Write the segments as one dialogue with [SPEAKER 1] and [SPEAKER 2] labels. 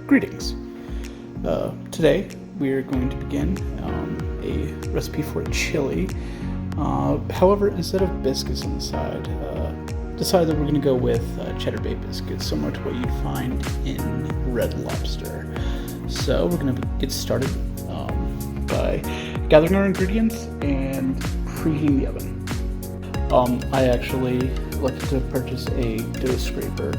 [SPEAKER 1] Greetings. Today we are going to begin a recipe for a chili. However, instead of biscuits on the side, decided that we're going to go with Cheddar Bay biscuits, similar to what you'd find in Red Lobster. So we're going to get started by gathering our ingredients and preheating the oven. I actually elected to purchase a dough scraper.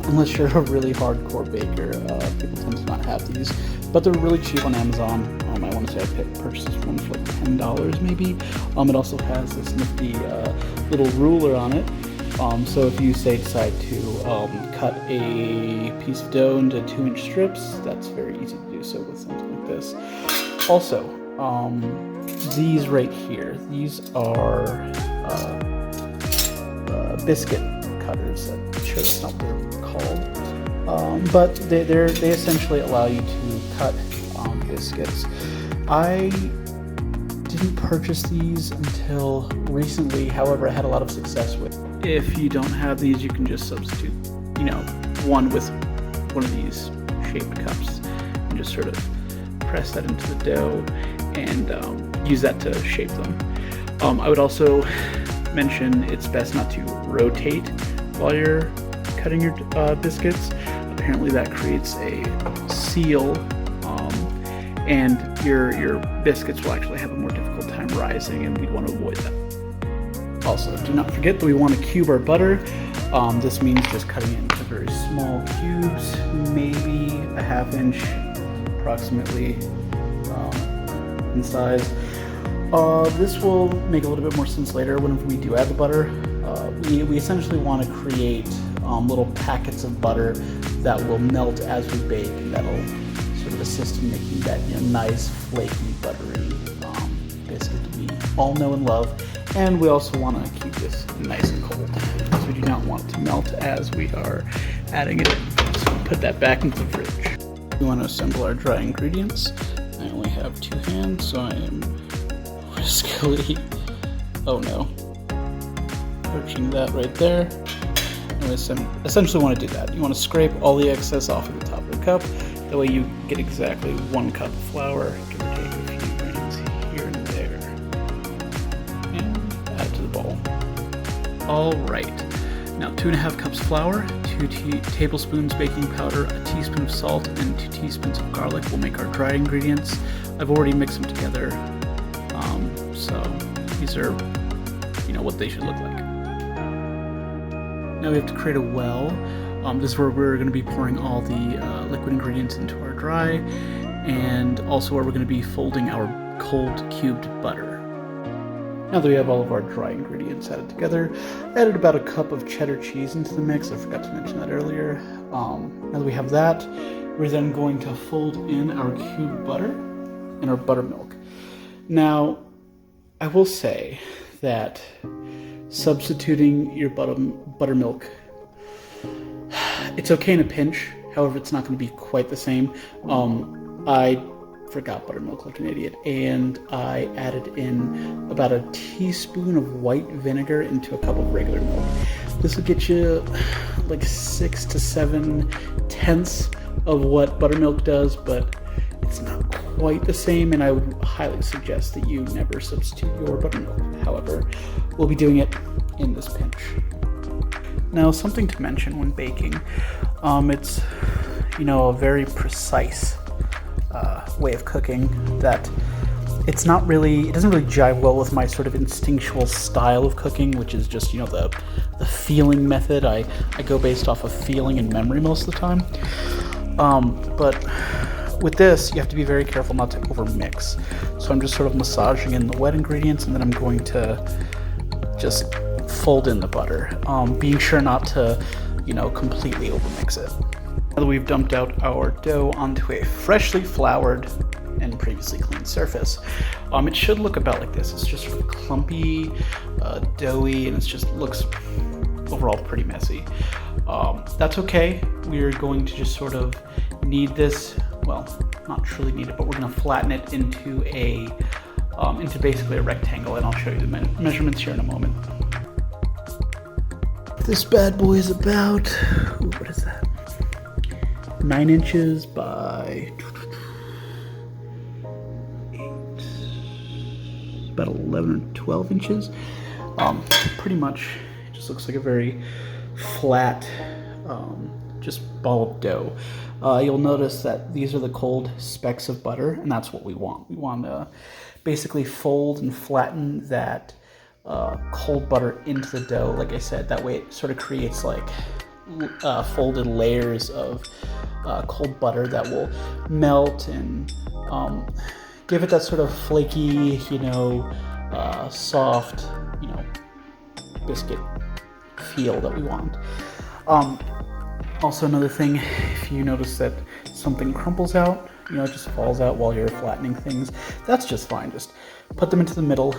[SPEAKER 1] Unless you're a really hardcore baker, people tend to not have these, but they're really cheap on Amazon. I want to say I purchased this one for like $10 maybe. It also has this nifty little ruler on it. So if you decide to cut a piece of dough into 2-inch strips, that's very easy to do so with something like this. Also, these right here, these are biscuit cutters. I'm sure that's not what they're called, but they essentially allow you to cut biscuits. I didn't purchase these until recently. However, I had a lot of success with. If you don't have these, you can just substitute, one with one of these shaped cups and just sort of press that into the dough and use that to shape them. I would also mention it's best not to rotate while you're cutting your biscuits. Apparently that creates a seal, and your biscuits will actually have a more difficult time rising, and we'd want to avoid that. Also, do not forget that we want to cube our butter. This means just cutting it into very small cubes, maybe a 1/2 inch approximately in size. This will make a little bit more sense later whenever we do add the butter. We essentially want to create little packets of butter that will melt as we bake, and that'll sort of assist in making that nice, flaky, buttery biscuit that we all know and love. And we also want to keep this nice and cold, because we do not want it to melt as we are adding it in. So put that back into the fridge. We want to assemble our dry ingredients. I only have 2 hands, so I am riskily, oh no, approaching that right there. And we essentially want to do that. You want to scrape all the excess off of the top of the cup. That way you get exactly 1 cup of flour, give or take a few grains here and there. And add to the bowl. Alright, now 2.5 cups flour, 2 tablespoons baking powder, a teaspoon of salt, and 2 teaspoons of garlic will make our dry ingredients. I've already mixed them together, so these are, what they should look like. Now we have to create a well. This is where we're going to be pouring all the liquid ingredients into our dry, and also where we're going to be folding our cold cubed butter. Now that we have all of our dry ingredients added together, I added about 1 cup of cheddar cheese into the mix. I forgot to mention that earlier. Now that we have that, we're then going to fold in our cubed butter and our buttermilk. Now, I will say that substituting your buttermilk, it's okay in a pinch. However, it's not going to be quite the same. I forgot buttermilk like an idiot, and I added in about a teaspoon of white vinegar into a cup of regular milk. This will get you like 6 to 7 tenths of what buttermilk does, but it's not quite the same, and I would highly suggest that you never substitute your buttermilk. However, we'll be doing it in this pinch. Now, something to mention when baking, it's a very precise way of cooking that it doesn't really jive well with my sort of instinctual style of cooking, which is just the feeling method. I go based off of feeling and memory most of the time. But with this, you have to be very careful not to overmix. So I'm just sort of massaging in the wet ingredients, and then I'm going to just fold in the butter, being sure not to, completely overmix it. Now that we've dumped out our dough onto a freshly floured and previously cleaned surface, it should look about like this. It's just sort of clumpy, doughy, and it just looks overall pretty messy. That's okay. We're going to just sort of knead this, well, not truly knead it, but we're going to flatten it into basically a rectangle, and I'll show you the measurements here in a moment. This bad boy is about, what is that? 9 inches by 8, about 11 or 12 inches. Pretty much, it just looks like a very flat, just ball of dough. You'll notice that these are the cold specks of butter, and that's what we want. We want to basically fold and flatten that cold butter into the dough. Like I said, that way it sort of creates like folded layers of cold butter that will melt and give it that sort of flaky, soft, biscuit feel that we want. Also, another thing, if you notice that something crumples out, it just falls out while you're flattening things, that's just fine. Just put them into the middle.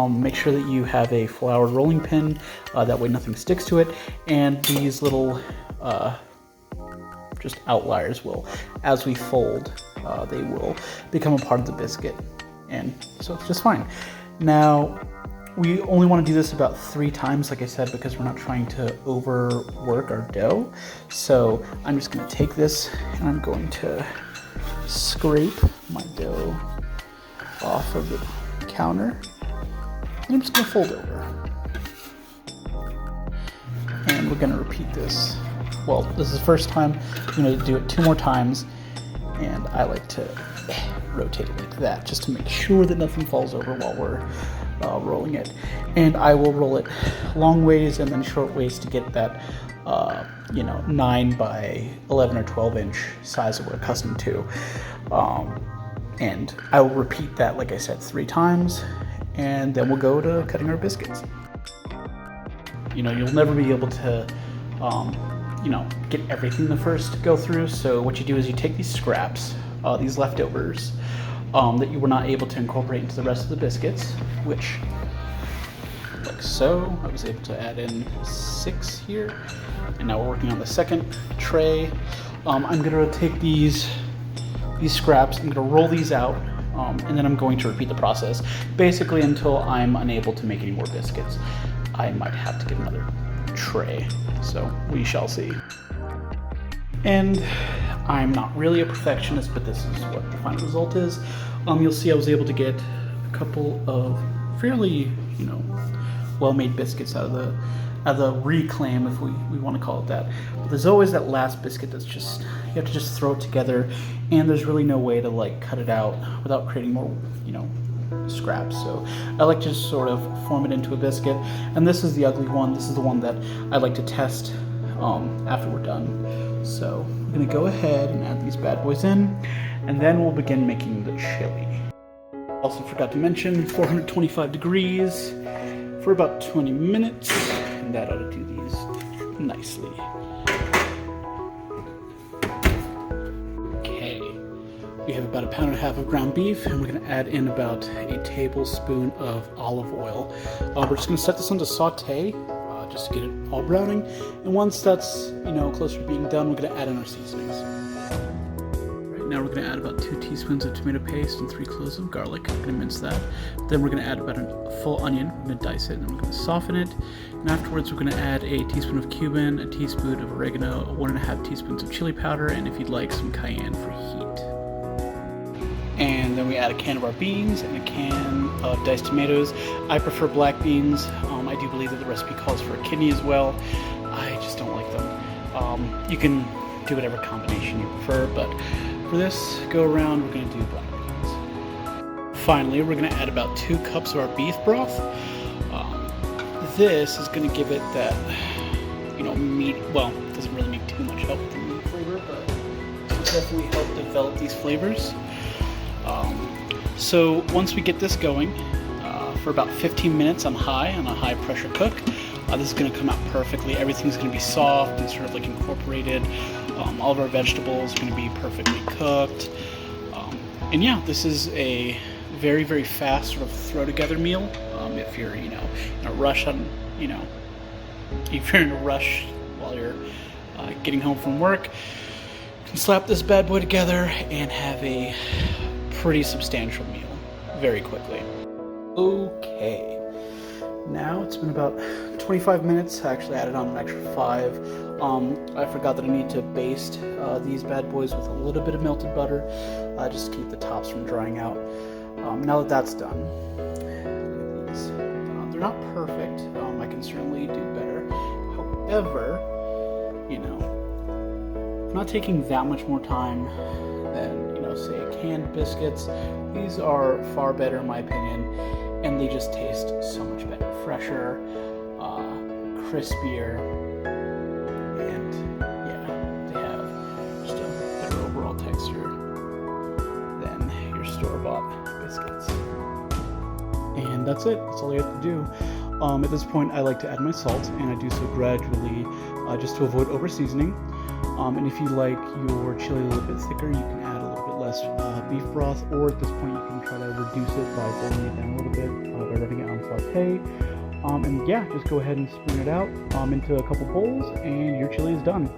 [SPEAKER 1] Make sure that you have a flour rolling pin, that way nothing sticks to it, and these little just outliers will, as we fold, they will become a part of the biscuit, and so it's just fine. Now, we only want to do this about 3 times, like I said, because we're not trying to overwork our dough. So I'm just going to take this and I'm going to scrape my dough off of the counter. And I'm just going to fold over. And we're going to repeat this. Well, this is the first time. I'm going to do it 2 more times. And I like to rotate it like that, just to make sure that nothing falls over while we're rolling it. And I will roll it long ways and then short ways to get that 9 by 11 or 12 inch size that we're accustomed to. And I will repeat that, like I said, 3 times, and then we'll go to cutting our biscuits. You'll never be able to get everything the first go through. So what you do is you take these scraps, these leftovers, that you were not able to incorporate into the rest of the biscuits, which, like so, I was able to add in 6 here, and now we're working on the second tray. I'm going to take these scraps, I'm going to roll these out, and then I'm going to repeat the process, basically until I'm unable to make any more biscuits. I might have to get another tray, so we shall see. And I'm not really a perfectionist, but this is what the final result is. You'll see I was able to get a couple of fairly, well-made biscuits out of the reclaim, if we want to call it that. But there's always that last biscuit that's just, you have to just throw it together, and there's really no way to cut it out without creating more, scraps. So I like to just sort of form it into a biscuit, and this is the ugly one. This is the one that I like to test after we're done. So I'm gonna go ahead and add these bad boys in, and then we'll begin making the chili. Also forgot to mention 425 degrees for about 20 minutes, and that ought to do these nicely. Okay, we have about 1.5 pounds of ground beef, and we're gonna add in about a tablespoon of olive oil. We're just gonna set this on to saute, just to get it all browning, and once that's closer to being done, we're going to add in our seasonings. Right now we're going to add about 2 teaspoons of tomato paste and 3 cloves of garlic. I'm going to mince that. Then we're going to add about a full onion. We're going to dice it, and then we're going to soften it, and afterwards we're going to add a teaspoon of cumin, a teaspoon of oregano, 1.5 teaspoons of chili powder, and if you'd like, some cayenne for heat. And then we add a can of our beans and a can of diced tomatoes. I prefer black beans. I do believe that the recipe calls for a kidney as well. I just don't like them. You can do whatever combination you prefer, but for this go around, we're going to do black beans. Finally, we're going to add about 2 cups of our beef broth. This is going to give it that, meat. Well, it doesn't really make too much help with the meat flavor, but it'll definitely help develop these flavors. So once we get this going, for about 15 minutes on a high pressure cook, this is going to come out perfectly. Everything's going to be soft and sort of incorporated. All of our vegetables are going to be perfectly cooked. And yeah, this is a very, very fast sort of throw together meal. If you're, in a rush if you're in a rush while you're getting home from work, you can slap this bad boy together and have a pretty substantial meal very quickly. Okay, Now it's been about 25 minutes. I actually added on an extra 5. I forgot that I need to baste these bad boys with a little bit of melted butter, just to keep the tops from drying out. Now that that's done, look at these. They're not perfect. I can certainly do better. However, you know, I'm not taking that much more time than, you know, say canned biscuits. These are far better in my opinion, and they just taste so much better, fresher, crispier, and yeah, they have just a better overall texture than your store-bought biscuits. And that's it. That's all you have to do. At this point, I like to add my salt, and I do so gradually, just to avoid over-seasoning. And if you like your chili a little bit thicker, you can add a little bit less beef broth, or at this point you can try to reduce it by boiling it down a little bit, by rubbing it on saute. And yeah, just go ahead and spoon it out into a couple bowls, and your chili is done.